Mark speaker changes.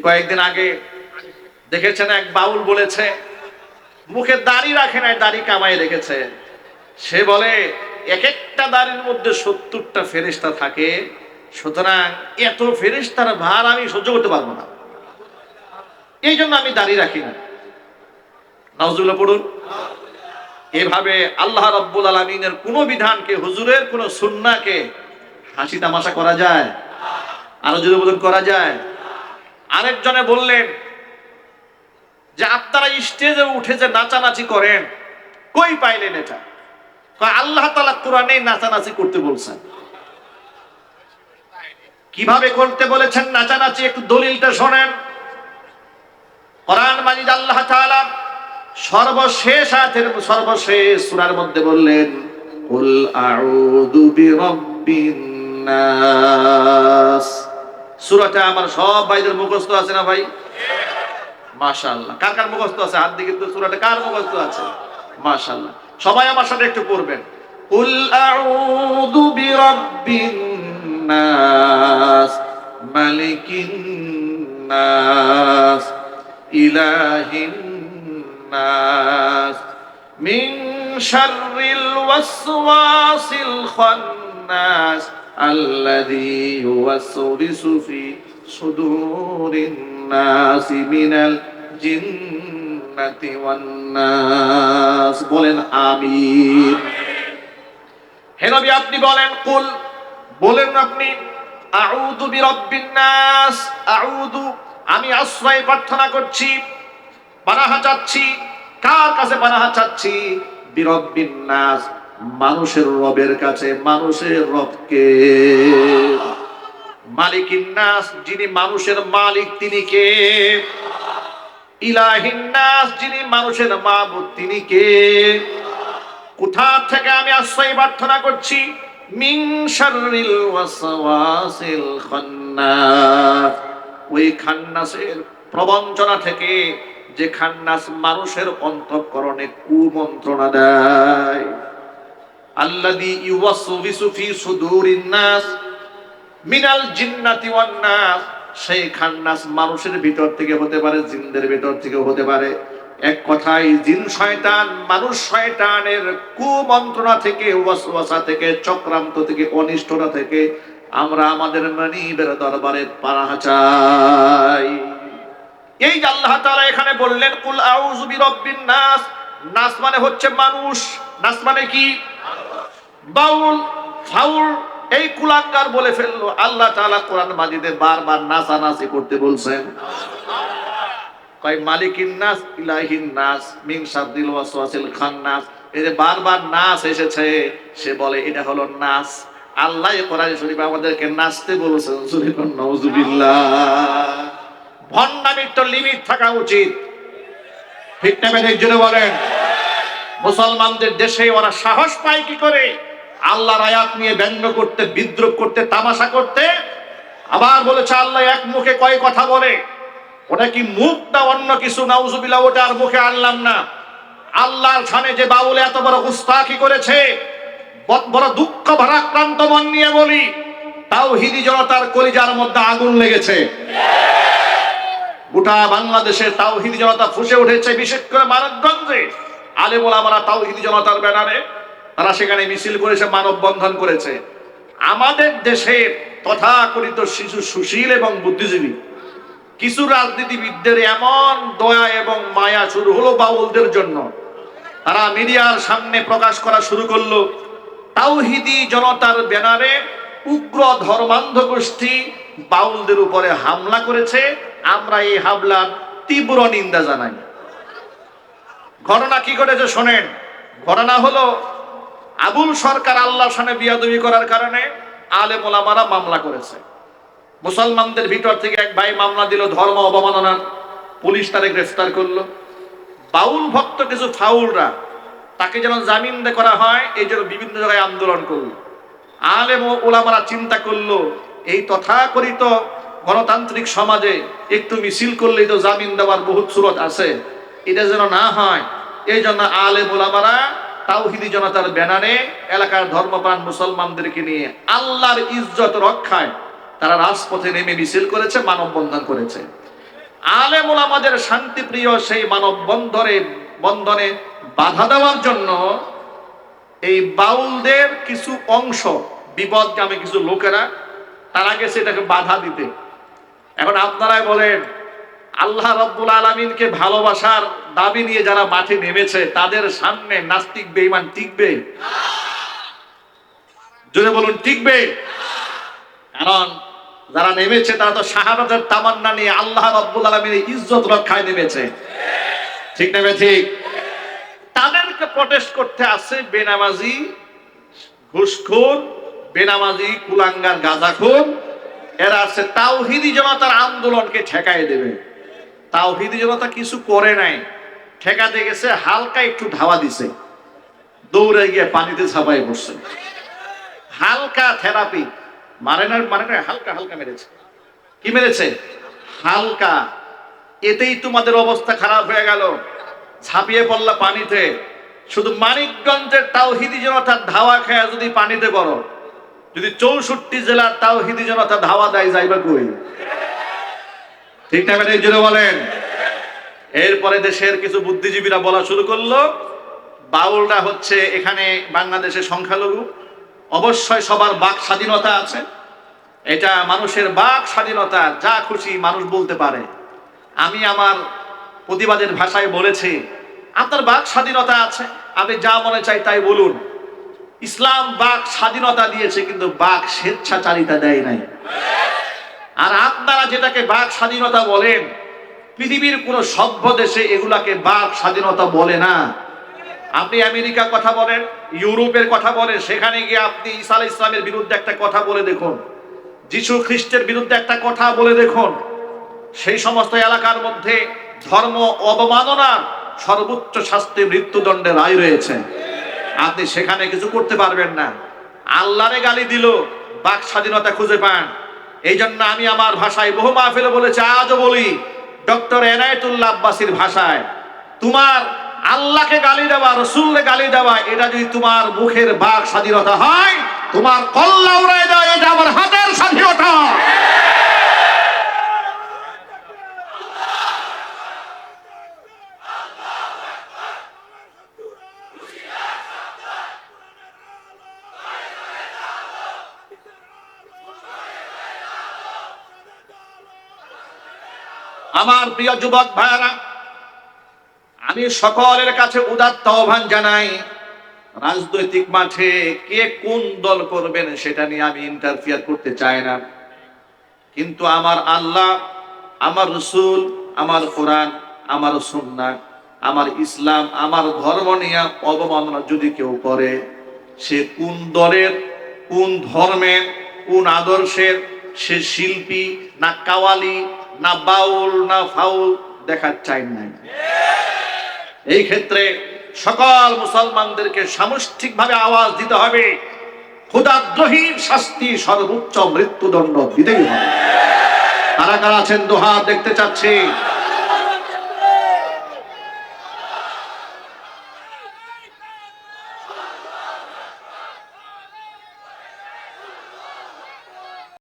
Speaker 1: কয়েকদিন আগে দেখেছেন এক বাউল বলেছে, মুখে দাড়ি রাখে নাই, দাড়ি কামাই রেখেছে। সে বলে এক একটা দাড়ির মধ্যে 70টা ফেরেশতা থাকে, সুতরাং এত ফেরেশতার ভার আমি সহ্য করতে পারবো না, এই জন্য আমি দাড়ি রাখি না। নাউজুবিল্লাহ পড়ুন। এভাবে আল্লাহ রাব্বুল আলামিনের কোন বিধানকে, হুজুরের কোন সুন্নাহকে হাসি তামাশা করা যায়? আরো যদি বলুন করা যায়। আরেকজনে বললেন যে আপনারা স্টেজে উঠে যে নাচানাচি করেন, কই পাইলেন এটা? আল্লাহ তাআলা কোরআনে নাচানাচি করতে বলছেন। কিভাবে করতে বলেছেন নাচানাচি? একটু দলিলটা শোনেন। কোরআন মাজিদ আল্লাহ তাআলা সর্বশেষ আয়াতের সর্বশেষ সূরার মধ্যে বললেন, কুল আউযু বিরাব্বিন নাস। সূরাটা আমার সব ভাইদের মুখস্থ আছে না ভাই? মাশাআল্লাহ। কার কার মুখস্থ আছে? হাত দিয়ে কিন্তু সূরাটা কার মুখস্থ আছে? মাশাআল্লাহ। সবাই আমার সাথে একটু পড়বেন। কুল আউযু বিরাব্বিন নাস, মালিকিন নাস, ইলাহিন নাস, মিন শাররিল ওয়াসওয়াসিল খান্নাস, আল্লাযী ইউওয়াসওয়িসু ফি সুদুরিন নাসি মিনাল জিন্নাতি ওয়ান নাস। বলেন আমিন। হে নবী আপনি বলেন, কুল বলেন আপনি, আউযু বিরাব্বিন নাস, আউযু আমি আশ্রয় প্রার্থনা করছি, পানাহা চাচ্ছি। কার কাছে পানাহা চাচ্ছি? বিরাব্বিন নাস, মানুষের রবের কাছে। মানুষের রবকে? মালিকিন নাস, যিনি মানুষের মালিক তিনি কে? ইলাহিন নাস, যিনি মানুষের মাবুদ তিনি কে? কোথা থেকে আমি আশ্রয় প্রার্থনা করছি? মিন শাররিল ওয়াসওয়াসিল খান্নাস, ওই খান্নাসের প্রবঞ্চনা থেকে, যে খান্নাস মানুষের অন্তঃকরণে কুমন্ত্রণা দেয়। আল্লাযী ইউওয়াসওয়িসু ফি সুদুরিন নাস মিনাল জিন্নাতি ওয়ান নাস, সেই খান্নাস মানুষের ভিতর থেকে হতে পারে, জিনদের ভিতর থেকে হতে পারে। এক কথায় জিন শয়তান, মানুষ শয়তানের কুমন্ত্রণা থেকে, ওয়াসওয়াসা থেকে, চক্রান্ত থেকে, অনিষ্টতা থেকে আমরা আমাদের মানিবের দরবারে পানাহা চাই। এই যে আল্লাহ তাআলা এখানে বললেন কুল আউযু বিরাব্বিন নাস, নাস মানে হচ্ছে মানুষ। নাস মানে কি? বাউল, ফাউল, এই কুলাঙ্গার বলে ফেললো। আল্লাহ তাআলা কোরআন মাজিদে বারবার নাচানাচি করতে বলছেন। কয় মালিকিন নাস, ইলাহিন নাস, মিন শাররিল ওয়াসওয়াসিল খান্নাস। এই যে বারবার নাচ এসেছে, সে বলে এটা হলো নাচ। আল্লাহ কোরআন শরীফে আমাদেরকে নাচতে বলেছেন। সুবহানাল্লাহ, নাউযুবিল্লাহ। ভণ্ডামির তো লিমিট থাকা উচিত, ঠিক না? একজনে বলেন। মুসলমানদের দেশে ওরা সাহস পায় কি করে আল্লাহর আয়াত নিয়ে ব্যঙ্গ করতে, বিদ্রুপ করতে, তামাশা করতে? আবার বলেছে আল্লাহ এক মুখে কয় কথা বলে। ওটা কি মুখ না অন্য কিছু? নাউজুবিল্লাহ, ওটা আর মুখে আনলাম না। আল্লাহর শানে যে বাউলে এত বড় গুস্তাখি করেছে, বড় দুঃখ ভারাক্রান্ত মন নিয়ে বলি, তাওহীদি জনতার কলিজার মধ্যে আগুন লেগেছে। গোটা বাংলাদেশের তাওহীদি জনতা ফুঁসে উঠেছে, বিশেষ করে মানিকগঞ্জে আলেম ওলামারা তাওহীদি জনতার ব্যানারে তারা সেখানে মিছিল করেছে, মানববন্ধন করেছে। আমাদের দেশের তথাকথিত শিশু সুশীল এবং বুদ্ধিজীবী কিছু রাজনীতিবিদদের এমন দয়া এবং মায়া শুরু হলো বাউলদের জন্য। তারা মিডিয়ার সামনে প্রকাশ করা শুরু করলো, তাওহীদি জনতার ব্যানারে উগ্র ধর্মান্ধ গোষ্ঠী বাউলদের উপরে হামলা করেছে। আমরা এই হামলার তীব্র নিন্দা জানাই। ঘটনা কি ঘটেছে শোনেন। ঘটনা হলো আবুল সরকার আল্লাহর শানে বিয়াদবি করার কারণে আলেম ওলামারা মামলা করেছে। মুসলমানদের ভিতর থেকে এক ভাই মামলা দিল ধর্ম অবমাননার। পুলিশ তারে গ্রেফতার করলো। বাউল ভক্ত কিছু ফাউলরা তাকে যেন জামিন করা হয়, এই জন্য বিভিন্ন জায়গায় আন্দোলন করলো। আলেম ওলামারা চিন্তা করলো এই তথাকথিত গণতান্ত্রিক সমাজে একটু মিছিল করলেই তো জামিন দেওয়ার বহুত সুরত আছে, এটা যেন না হয়। এই জন্য আলেম ওলামারা তাওহীদি জনতার ব্যানারে এলাকার ধর্মপ্রাণ মুসলমানদেরকে নিয়ে আল্লাহর ইজ্জত রক্ষায় তারা রাজপথে নেমে মিছিল করেছে, মানববন্ধন করেছে। আলেম ওলামাদের শান্তিপ্রিয় সেই মানব বন্ধনে বাধা দেওয়ার জন্য এই বাউলদের কিছু অংশ, বিপদগামী কিছু লোকেরা, তারা গেছে এটাকে বাধা দিতে। এখন আপনারাই বলেন, আল্লাহ রাব্বুল আলামিনকে ভালোবাসার দাবি নিয়ে যারা মাঠে নেমেছে তাদের সামনে নাস্তিক বেঈমান টিকবে? জোরে বলুন, টিকবে? কারণ যারা নেমেছে তারা তো শাহাদাতের তামান্না নিয়ে আল্লাহ রাব্বুল আলামিনের ইজ্জত রক্ষায় নেমেছে, ঠিক না ঠিক? তাদেরকে প্রটেস্ট করতে আসছে বেনামাজি ঘুষখোর, বেনামাজি কুলাঙ্গার গাঁজাখোর, এরা আছে তাওহীদি জনতার আন্দোলনকে ঠেকায় দেবে। তাওহীদি জনতা কিছু করে নাই, ঠেকাতে গেছে, হালকা একটু ধাওয়া দিছে, দৌড়ে গিয়ে পানিতে ঝাঁপাই পড়ছে। হালকা থেরাপি, মারে না, হালকা হালকা মেরেছে। কি মেরেছে? হালকা। এতেই তোমাদের অবস্থা খারাপ হয়ে গেল, ঝাঁপিয়ে পড়লা পানিতে। শুধু মানিকগঞ্জের তাওহীদি জনতার ধাওয়া খেয়া যদি পানিতে করো, যদি 64 জেলার তাওহীদি জনতা ধাওয়া দেয়, যাইবা কই? ঠিক না এই জন্য বলেন। এরপরে দেশের কিছু বুদ্ধিজীবীরা বলা শুরু করলো, বাউলরা হচ্ছে এখানে বাংলাদেশের সংখ্যালঘু, অবশ্যই সবার বাক স্বাধীনতা আছে, এটা মানুষের বাক স্বাধীনতা, যা খুশি মানুষ বলতে পারে। আমি আমার প্রতিবাদের ভাষায় বলেছি, আপনার বাক স্বাধীনতা আছে, আপনি যা মনে চাই তাই বলুন। ইসলাম বাক স্বাধীনতা দিয়েছে, কিন্তু বাক স্বেচ্ছাচারিতা দেয় নাই। আর আপনারা যেটাকে বাক স্বাধীনতা বলেন, পৃথিবীর কোন সভ্য দেশে এগুলাকে বাক স্বাধীনতা বলে না। আপনি আমেরিকার কথা বলেন, ইউরোপের কথা বলেন, সেখানে গিয়ে আপনি ঈসা আলাইহিস সালামের বিরুদ্ধে একটা কথা বলে দেখুন, যিশু খ্রিস্টের বিরুদ্ধে একটা কথা বলে দেখুন, সেই সমস্ত এলাকার মধ্যে ধর্ম অবমাননার সর্বোচ্চ শাস্তি মৃত্যুদণ্ডের রায় রয়েছে। আপনি সেখানে কিছু করতে পারবেন না। আল্লাহরে গালি দিল, বাক স্বাধীনতা খুঁজে পান। এই জন্য আমি আমার ভাষায় বহু মাহফিলে বলেছি, আজও বলি, ডক্টর এনায়েতুল্লাহ আব্বাসীর ভাষায়, তোমার আল্লাহকে গালি দেওয়া, রসুলকে গালি দেওয়া, এটা যদি তোমার মুখের বাক স্বাধীনতা হয়, তোমার কল্লা উড়াই দেওয়া এটা আমার হাতের স্বাধীনতা। আমার প্রিয় যুবক ভাইরা, আমি সকলের কাছে উদাত্ত আহ্বান জানাই, রাজনৈতিক মাঠে কে কোন দল করবেন সেটা নিয়ে আমি ইন্টারফিয়ার করতে চাই না। কিন্তু আমার আল্লাহ, আমার রসুল, আমার কোরআন, আমার সুন্নাহ, আমার ইসলাম, আমার ধর্ম নিয়ে অবমাননা যদি কেউ করে, সে কোন দলের, কোন ধর্মের, কোন আদর্শের, সে শিল্পী না কাওয়ালি না বাউল না ফাউল দেখার চাই নাই। এই ক্ষেত্রে সকল মুসলমানদেরকে সামষ্টিকভাবে আওয়াজ দিতে হবে, খোদাদ্রোহীর শাস্তি সর্বোচ্চ মৃত্যুদণ্ড দিতেই হবে। কারা কারা আছেন দোহার দেখতে চাচ্ছি।